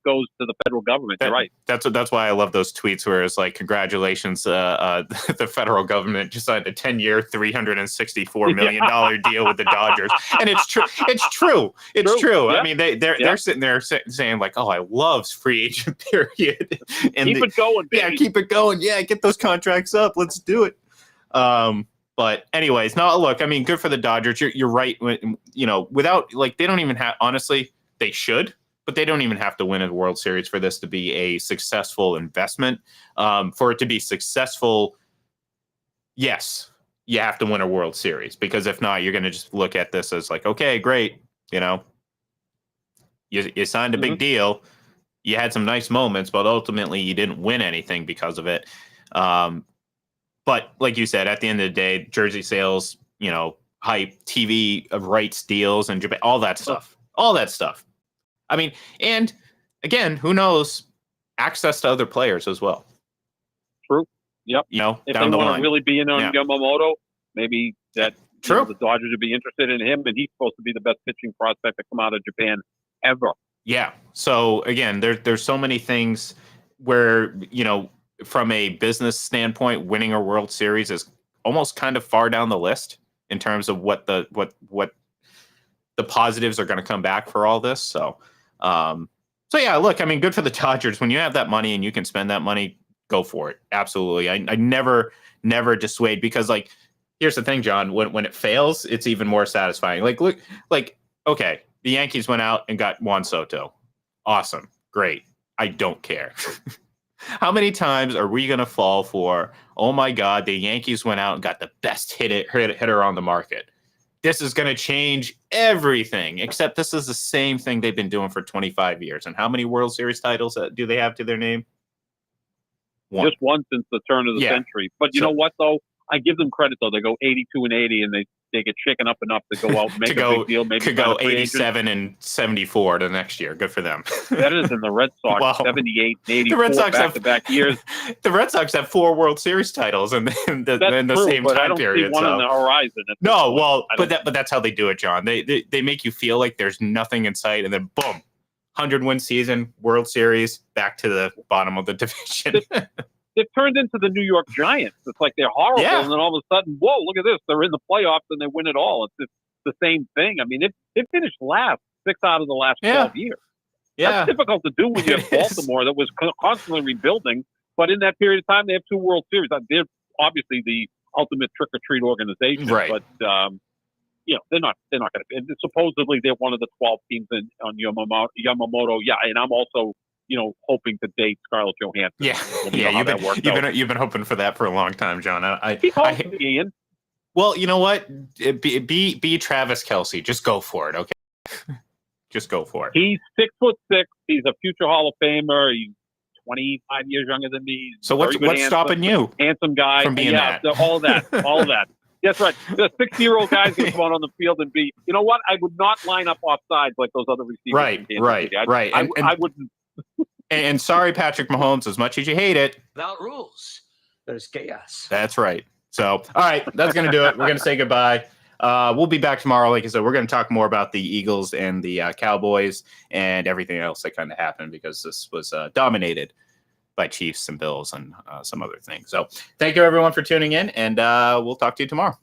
[SPEAKER 2] goes to the federal government. You're right.
[SPEAKER 1] That's why I love those tweets where it's like, congratulations, the federal government just signed a 10-year, $364 million deal with the Dodgers, and it's true. It's true. It's true. Yeah. I mean, they're sitting there saying like, oh, I love free agent period. And
[SPEAKER 2] keep it going, baby.
[SPEAKER 1] Yeah, keep it going. Yeah, get those contracts up. Let's do it. But anyways, no, look, I mean, good for the Dodgers. You're right. You know, without, like, they don't even have, honestly, they should, but they don't even have to win a World Series for this to be a successful investment. For it to be successful, yes, you have to win a World Series, because if not, you're going to just look at this as like, okay, great. You know, you signed a big deal. You had some nice moments, but ultimately you didn't win anything because of it. But like you said, at the end of the day, jersey sales, you know, hype, TV rights deals, and Japan, all that stuff. I mean, and again, who knows? Access to other players as well.
[SPEAKER 2] True. Yep.
[SPEAKER 1] You know,
[SPEAKER 2] if
[SPEAKER 1] down
[SPEAKER 2] they
[SPEAKER 1] the
[SPEAKER 2] want
[SPEAKER 1] line.
[SPEAKER 2] to really be in on Yamamoto, maybe that
[SPEAKER 1] True.
[SPEAKER 2] The Dodgers would be interested in him, and he's supposed to be the best pitching prospect to come out of Japan ever.
[SPEAKER 1] Yeah. So again, there's so many things where, you know, from a business standpoint, winning a World Series is almost kind of far down the list in terms of what the positives are going to come back for all this. So yeah, look, I mean, good for the Dodgers. When you have that money and you can spend that money, go for it. Absolutely. I never dissuade, because, like, here's the thing, John, when it fails, it's even more satisfying. Like, look, like, okay, the Yankees went out and got Juan Soto. Awesome. Great. I don't care. How many times are we going to fall for, oh my God, the Yankees went out and got the best hitter on the market? This is going to change everything, except this is the same thing they've been doing for 25 years. And how many World Series titles do they have to their name?
[SPEAKER 2] Just one since the turn of the century. But you know what, though? I give them credit, though. They go 82-80, and they get shaken up enough to go out and make a big deal. Maybe
[SPEAKER 1] could go 87-74 the next year. Good for them.
[SPEAKER 2] Better than the Red Sox, 78-84 back-to-back years.
[SPEAKER 1] The Red Sox have 4 World Series titles in the same time period.
[SPEAKER 2] See one on the horizon.
[SPEAKER 1] No, well, but that's how they do it, John. They make you feel like there's nothing in sight, and then boom, 100-win season, World Series, back to the bottom of the division.
[SPEAKER 2] They've turned into the New York Giants. It's like they're horrible, and then all of a sudden, whoa, look at this. They're in the playoffs, and they win it all. It's the same thing. I mean, they finished last 6 out of the last 12 years.
[SPEAKER 1] Yeah.
[SPEAKER 2] That's difficult to do when you have Baltimore that was constantly rebuilding. But in that period of time, they have 2 World Series. They're obviously the ultimate trick-or-treat organization.
[SPEAKER 1] Right.
[SPEAKER 2] But, they're not going to. Supposedly, they're one of the 12 teams on Yamamoto. Yeah, and I'm also hoping to date Scarlett Johansson.
[SPEAKER 1] Yeah. You've been hoping for that for a long time, John.
[SPEAKER 2] Ian.
[SPEAKER 1] Well, you know what? Be Travis Kelce. Just go for it, okay? Just go for it.
[SPEAKER 2] He's 6'6". He's a future Hall of Famer. He's 25 years younger than me.
[SPEAKER 1] So what's stopping you?
[SPEAKER 2] Handsome guy.
[SPEAKER 1] From being that?
[SPEAKER 2] All of that. That's right. The 60-year-old guys can come out on the field and be. You know what? I would not line up off sides like those other receivers.
[SPEAKER 1] Right.
[SPEAKER 2] I wouldn't.
[SPEAKER 1] And sorry, Patrick Mahomes, as much as you hate it.
[SPEAKER 3] Without rules, there's chaos.
[SPEAKER 1] That's right. So, all right, that's going to do it. We're going to say goodbye. We'll be back tomorrow. Like I said, we're going to talk more about the Eagles and the Cowboys and everything else that kind of happened because this was dominated by Chiefs and Bills and some other things. So thank you, everyone, for tuning in, and we'll talk to you tomorrow.